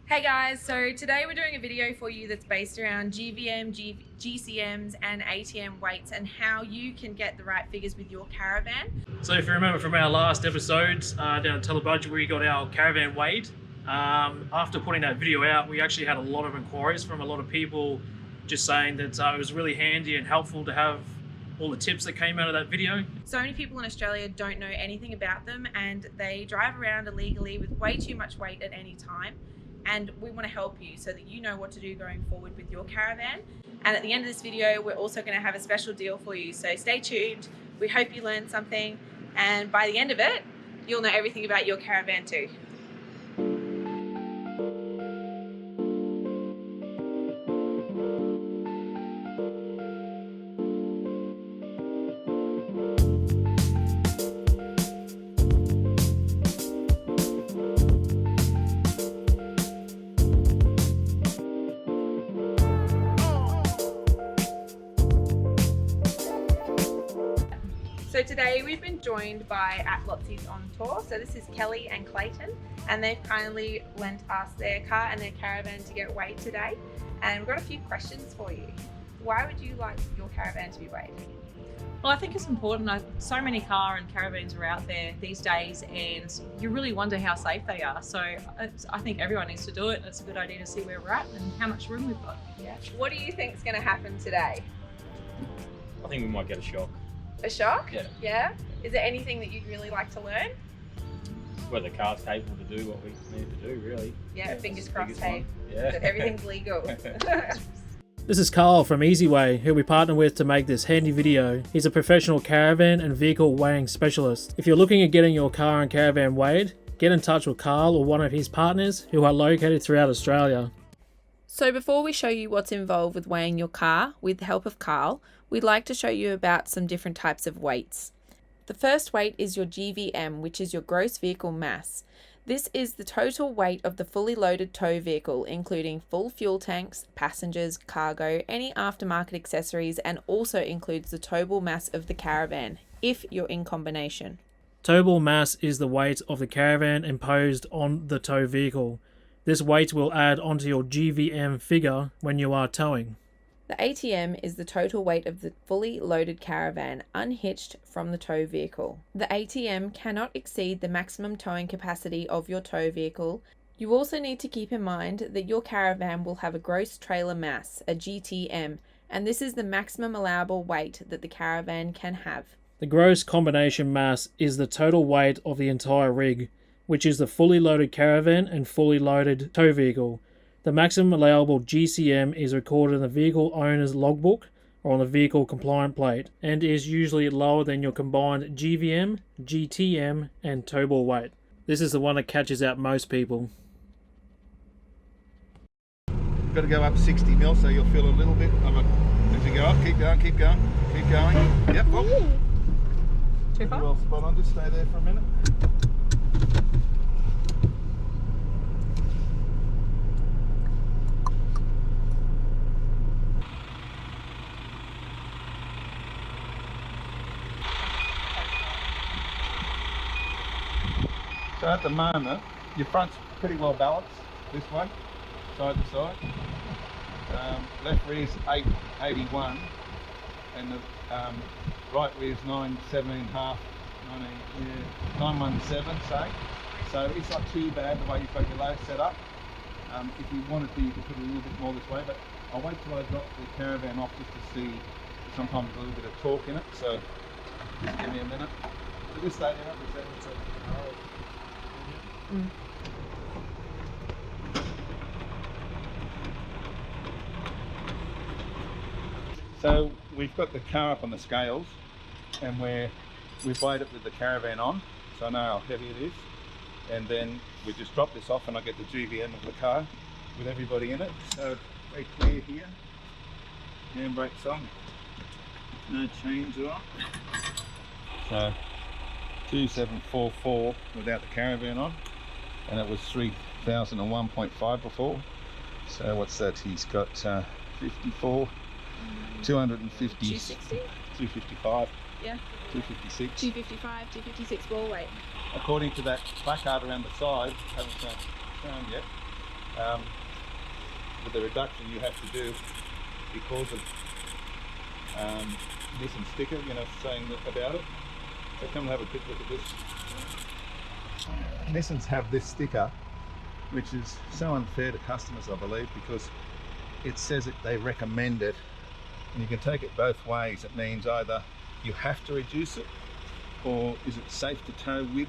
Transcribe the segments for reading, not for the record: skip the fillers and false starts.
Hey guys, so today we're doing a video for you that's based around GVM, GCMs and ATM weights and how you can get the right figures with your caravan. So if you remember from our last episodes down at Telebudget, we got our caravan weighed. After putting that video out, we actually had a lot of inquiries from a lot of people just saying that it was really handy and helpful to have all the tips that came out of that video. So many people in Australia don't know anything about them and they drive around illegally with way too much weight at any time. And we want to help you so that you know what to do going forward with your caravan. And at the end of this video, we're also going to have a special deal for you. So stay tuned. We hope you learned something. And by the end of it, you'll know everything about your caravan too. So today we've been joined by At Lotsies on Tour. So this is Kelly and Clayton, and they've kindly lent us their car and their caravan to get weighed today. And we've got a few questions for you. Why would you like your caravan to be weighed? Well, I think it's important. So many car and caravans are out there these days and you really wonder how safe they are. So I think everyone needs to do it. It's a good idea to see where we're at and how much room we've got. Yeah. What do you think is going to happen today? I think we might get a shock. A shock? Yeah. Yeah? Is there anything that you'd really like to learn? Whether the car's capable to do what we need to do, really. Yeah, fingers crossed, hey, Yeah. that everything's legal. This is Carl from Ezi-Weigh, who we partner with to make this handy video. He's a professional caravan and vehicle weighing specialist. If you're looking at getting your car and caravan weighed, get in touch with Carl or one of his partners who are located throughout Australia. So before we show you what's involved with weighing your car with the help of Carl, we'd like to show you about some different types of weights. The first weight is your GVM, which is your gross vehicle mass. This is the total weight of the fully loaded tow vehicle, including full fuel tanks, passengers, cargo, any aftermarket accessories, and also includes the towable mass of the caravan, if you're in combination. Towable mass is the weight of the caravan imposed on the tow vehicle. This weight will add onto your GVM figure when you are towing. The ATM is the total weight of the fully loaded caravan unhitched from the tow vehicle. The ATM cannot exceed the maximum towing capacity of your tow vehicle. You also need to keep in mind that your caravan will have a gross trailer mass, a GTM, and this is the maximum allowable weight that the caravan can have. The gross combination mass is the total weight of the entire rig, which is the fully loaded caravan and fully loaded tow vehicle. The maximum allowable GCM is recorded in the vehicle owner's logbook or on the vehicle compliant plate and is usually lower than your combined GVM, GTM and towable weight. This is the one that catches out most people. You've got to go up 60 mil so you'll feel a little bit of a, as you go up, keep going, keep going, keep going. Yep, oh. Too far? Well, spot on, just stay there for a minute. So at the moment, your front's pretty well balanced this way, side to side. Left rear's 881 and the right rear's 917.5, 917, say. So it's not too bad the way you've got your load set up. If you wanted to, you could put a little bit more this way, but I'll wait till I drop the caravan off just to see sometimes a little bit of torque in it. So just give me a minute. So just stay there, So we've got the car up on the scales and we've weighed it with the caravan on, so I know how heavy it is. And then we just drop this off and I get the GVM of the car with everybody in it. So very clear here. Handbrake's on. No chains are on. So 2744 without the caravan on. And it was 3001.5 before. So what's that? He's got 54, 250, 260? 255, Yeah. 256. 255, 256 ball weight. According to that placard around the side, haven't shown yet, with the reduction you have to do because of this and sticker, you know, saying about it. So come and have a quick look at this. Nissans have this sticker, which is so unfair to customers, I believe, because it says that they recommend it, and you can take it both ways. It means either you have to reduce it, or is it safe to tow with?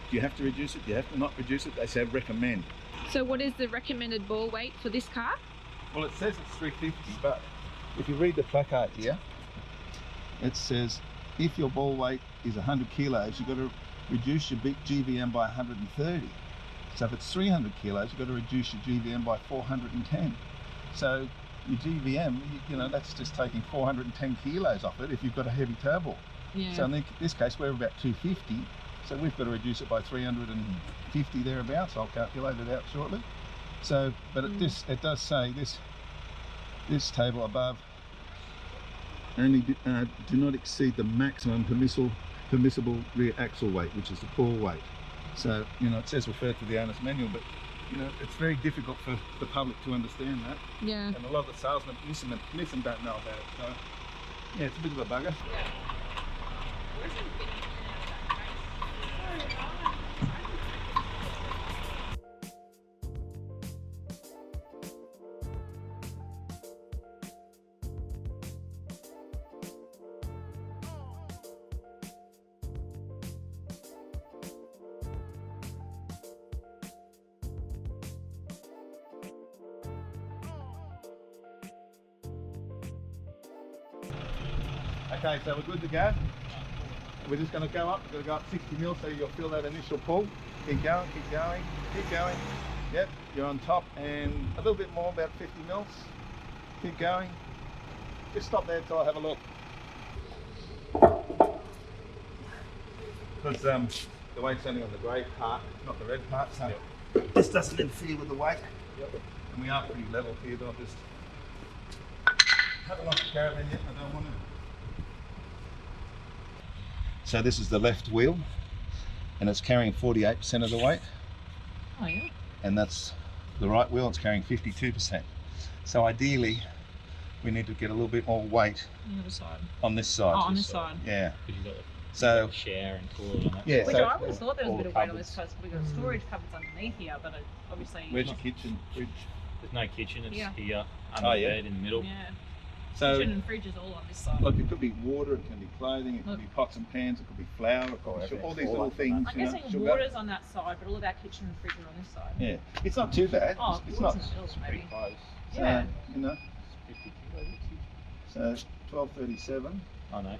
Do you have to reduce it? Do you have to not reduce it? They say recommend. So what is the recommended ball weight for this car? Well, it says it's 350, but if you read the placard here, it says if your ball weight is 100 kilos, you've got to reduce your GVM by 130. So if it's 300 kilos, you've got to reduce your GVM by 410. So your GVM, you know, that's just taking 410 kilos off it if you've got a heavy tow ball. Yeah. So in this case, we're about 250. So we've got to reduce it by 350 thereabouts. I'll calculate it out shortly. So, but it does say this table above only do not exceed the maximum permissible rear axle weight, which is the ball weight. So, you know, it says refer to the owner's manual, but you know, it's very difficult for the public to understand that. Yeah. And a lot of the salesmen, Nissan don't know about it. So, yeah, it's a bit of a bugger. Okay, so we're good to go. We're just going to go up. We're going to go up 60 mil, so you'll feel that initial pull. Keep going, keep going, keep going. Yep, you're on top, and a little bit more, about 50 mils. Keep going. Just stop there till I have a look. Because the weight's only on the grey part, not the red part, so this doesn't interfere with the weight. Yep. And we are pretty level here, but I'll just haven't lost the Caravan yet. I don't want to. So this is the left wheel, and it's carrying 48% of the weight. Oh yeah. And that's the right wheel, it's carrying 52%. So ideally, we need to get a little bit more weight On the other side. on this side. Oh, on this side. Yeah. Because you've got the So share and cooler on that. yeah. Which So I would have thought there was a all bit the of weight on cupboards. this because we've got storage cupboards underneath here, but it obviously. where's your kitchen, fridge? There's no kitchen, it's Yeah. here, under Oh, the yeah. bed in the middle. Yeah. So Kitchen and fridge is all on this side. look, it could be water, it can be clothing, it could Look. be pots and pans, it could be flour, it could be all these little things. I'm you know, guessing sugar. water's on that side, but all of our kitchen and fridge are on this side. Yeah, it's not too bad. Oh, it's not. it's maybe. Close. So, Yeah. you know, It's 50 kilos. so 1237. I know.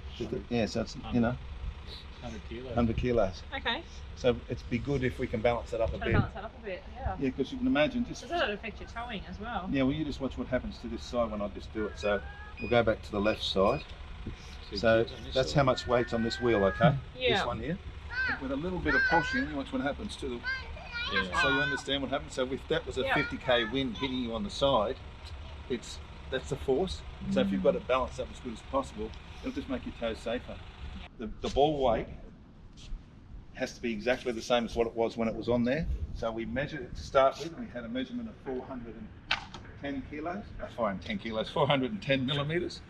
Yeah, so it's, you know, 100 kilos. 100 kilos. Okay. So it'd be good if we can balance that up a Try to bit. balance that up a bit, yeah. Yeah, because you can imagine just. Does that affect your towing as well? Yeah, well, you just watch what happens to this side when I just do it. So we'll go back to the left side. So that's how much weight's on this wheel, okay? Yeah. This one here. With a little bit of pushing, watch what happens to the. Yeah. So you understand what happens. So if that was a Yeah. 50k wind hitting you on the side, that's the force. So if you've got it balanced up as good as possible, it'll just make your toes safer. The ball weight has to be exactly the same as what it was when it was on there. So we measured it to start with, and we had a measurement of 410 kilos. 410 kilos, 410 millimeters,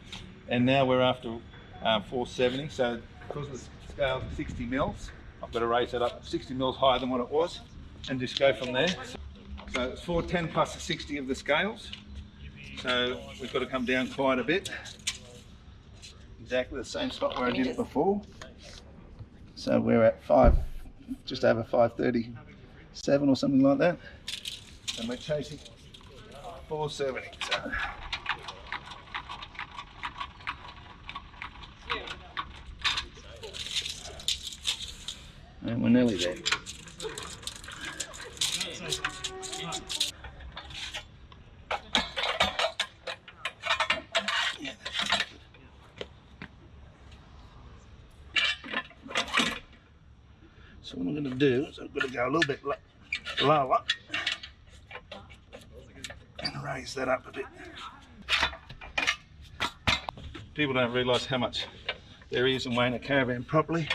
and now we're after 470. So because the scale's 60 mils, I've got to raise that up 60 mils higher than what it was, and just go from there. So it's 410 plus the 60 of the scales. So we've got to come down quite a bit. Exactly the same spot where I did it before. So we're at just over 537 or something like that. And we're chasing 470. So. And we're nearly there. So what I'm going to do is I'm going to go a little bit lower and raise that up a bit. People don't realise how much there is in weighing a caravan properly,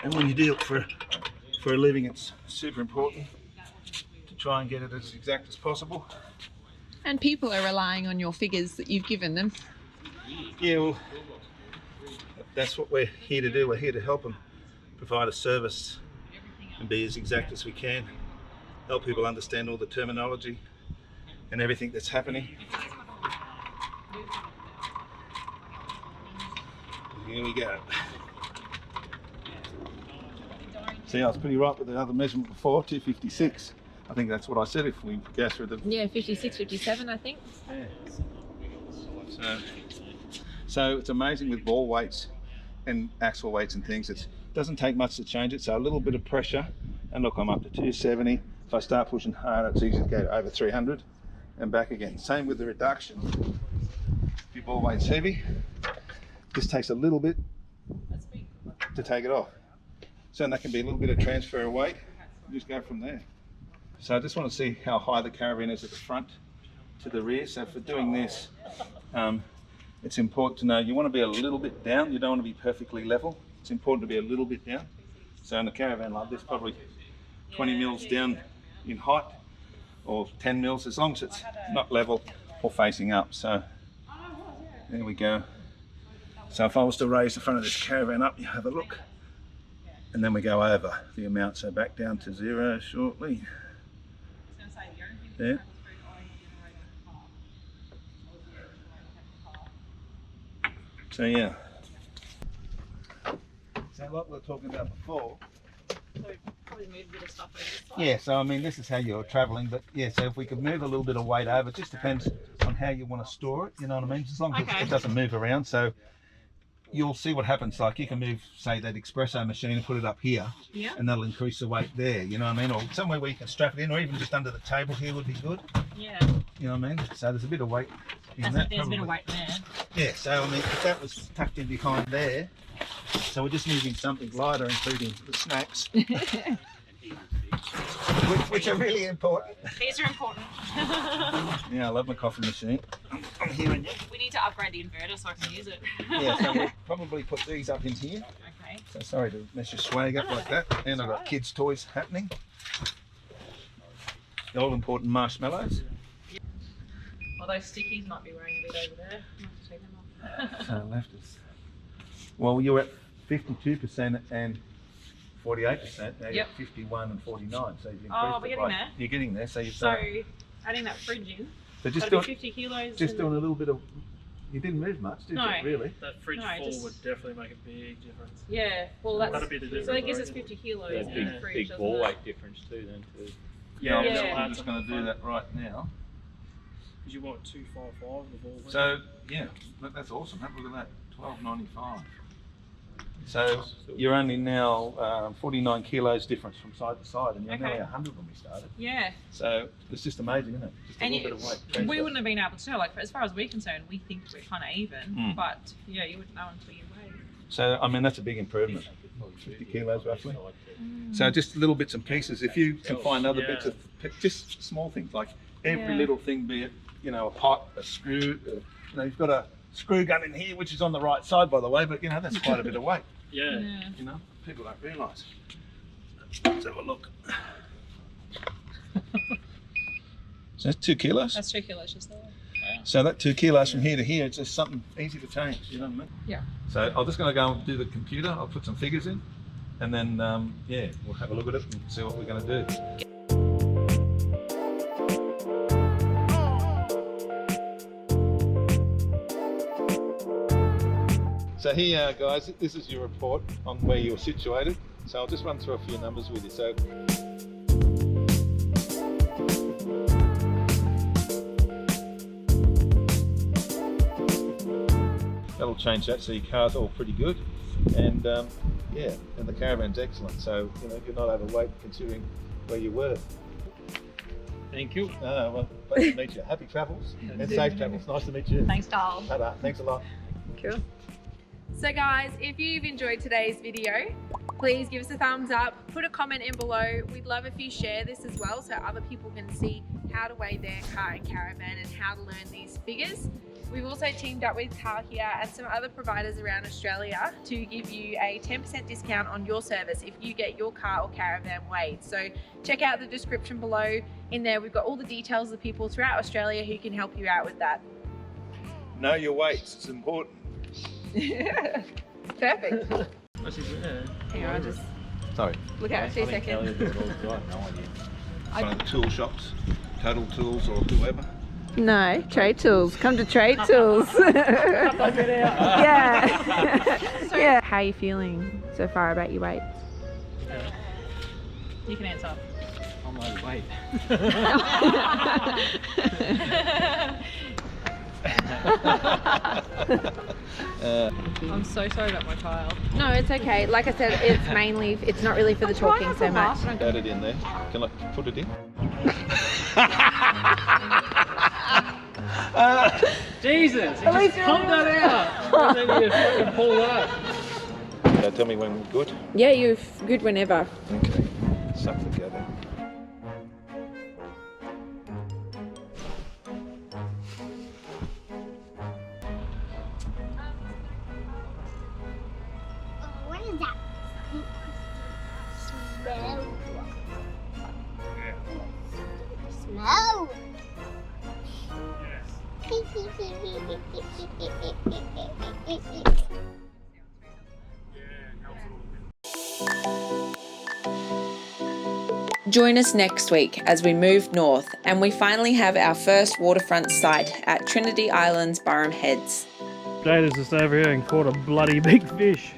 and when you do it for a living, it's super important to try and get it as exact as possible. And people are relying on your figures that you've given them. Yeah, well, that's what we're here to do. We're here to help them provide a service and be as exact as we can. Help people understand all the terminology and everything that's happening. Here we go. See, I was pretty right with the other measurement before, 256. I think that's what I said if we go through the... Yeah, 56, 57, I think. Yeah. So it's amazing with ball weights and axle weights and things. It doesn't take much to change it. So a little bit of pressure, and look, I'm up to 270. If I start pushing hard, it's easy to go over 300 and back again. Same with the reduction. If your ball weight's heavy, this takes a little bit to take it off. So that can be a little bit of transfer of weight. Just go from there. So I just want to see how high the Caravan is at the front to the rear. So for doing this, it's important to know you want to be a little bit down. You don't want to be perfectly level. It's important to be a little bit down. So in a Caravan like this, probably 20 mils down in height, or 10 mils, as long as it's not level or facing up. So there we go. So if I was to raise the front of this Caravan up, you have a look, and then we go over the amount. So back down to 0 shortly. Yeah. So yeah. So like we were talking about before. Yeah, so I mean this is how you're travelling, but yeah, so if we could move a little bit of weight over, it just depends on how you want to store it, you know what I mean? As long as it doesn't move around, so you'll see what happens. Like you can move, say, that espresso machine and put it up here, and that'll increase the weight there, you know what I mean? Or somewhere where you can strap it in, or even just under the table here would be good. Yeah. You know what I mean? So there's a bit of weight in that. There's a bit of weight there. Yeah, so I mean, if that was tucked in behind there, so we're just moving something lighter, including the snacks, which are really important. These are important. Yeah, I love my coffee machine. I'm hearing you. We need to upgrade the inverter so I can use it. Yeah, so we'll probably put these up into here. Okay. So sorry to mess your swag up like that. And I've got kids' toys happening. The all important marshmallows. Well, those stickies might be wearing a bit over there. I have to take them off. So left is, well, you're at 52% and 48%. Now you're at 51 and 49. So you've increased we're getting there. You're getting there. So you've So done, adding that fridge in. so just That'll doing, be 50 kilos. just doing a little bit of. You didn't move much, did No. you? Really? That fridge No, full just- would definitely make a big difference. Yeah, well that's That'd be the so that difference, gives us I 50 kilos Yeah, in the big, fridge. big doesn't ball it? weight difference too then too. Yeah, Yeah. I'm just going to do that right now. Because you want 255 the ball weight. So yeah, that's awesome. Have a look at that, 12.95. So you're only now 49 kilos difference from side to side, and you're nearly 100 when we started. Yeah. So it's just amazing, isn't it? Just a And little bit of weight. we transfer. wouldn't have been able to know. Like as far as we're concerned, we think we're kind of even, but yeah, you wouldn't know until you weigh. So I mean that's a big improvement. 50 kilos roughly. So just little bits and pieces. If you can find other bits of just small things like every little thing, be it a pot, a screw. You've got a screw gun in here, which is on the right side, by the way. But that's quite a bit of weight. Yeah. People don't realise. Let's have a look. So that's 2 kilos. That's 2 kilos just there. So that 2 kilos from here to here, it's just something easy to change. You know what I mean? Yeah. So I'm just going to go and do the computer. I'll put some figures in, and then we'll have a look at it and see what we're going to do. So here, guys, this is your report on where you're situated. So I'll just run through a few numbers with you. So that'll change that. So your car's all pretty good, and and the Caravan's excellent. So you're not overweight considering where you were. Thank you. Well, pleasure to meet you. Happy travels and safe travels. Nice to meet you. Thanks, Carl. Thanks a lot. Cool. So guys, if you've enjoyed today's video, please give us a thumbs up, put a comment in below. We'd love if you share this as well so other people can see how to weigh their car and caravan and how to learn these figures. We've also teamed up with Carl here and some other providers around Australia to give you a 10% discount on your service if you get your car or caravan weighed. So check out the description below. In there we've got all the details of people throughout Australia who can help you out with that. Know your weights, it's important. Perfect. What's his name? Hang on, I'll just Sorry. look out 2 Kelly seconds. will do it all the time, no idea. One of the tool shops, Total Tools or whoever. No, Tradetools. Come to Tradetools. Yeah. Yeah. How are you feeling so far about your weight? You can answer. I'm overweight. I'm so sorry about my child. No, it's okay. Like I said, it's not really for the talking so much. Add it in there. Can I put it in? Jesus! At least pump that out! And then you fucking pull that. Tell me when we're good. Yeah, you're good whenever. Okay. Suck the gut in. What is that? Smell. Smell. Join us next week as we move north and we finally have our first waterfront site at Trinity Island's Burrum Heads. Jada's just over here and caught a bloody big fish.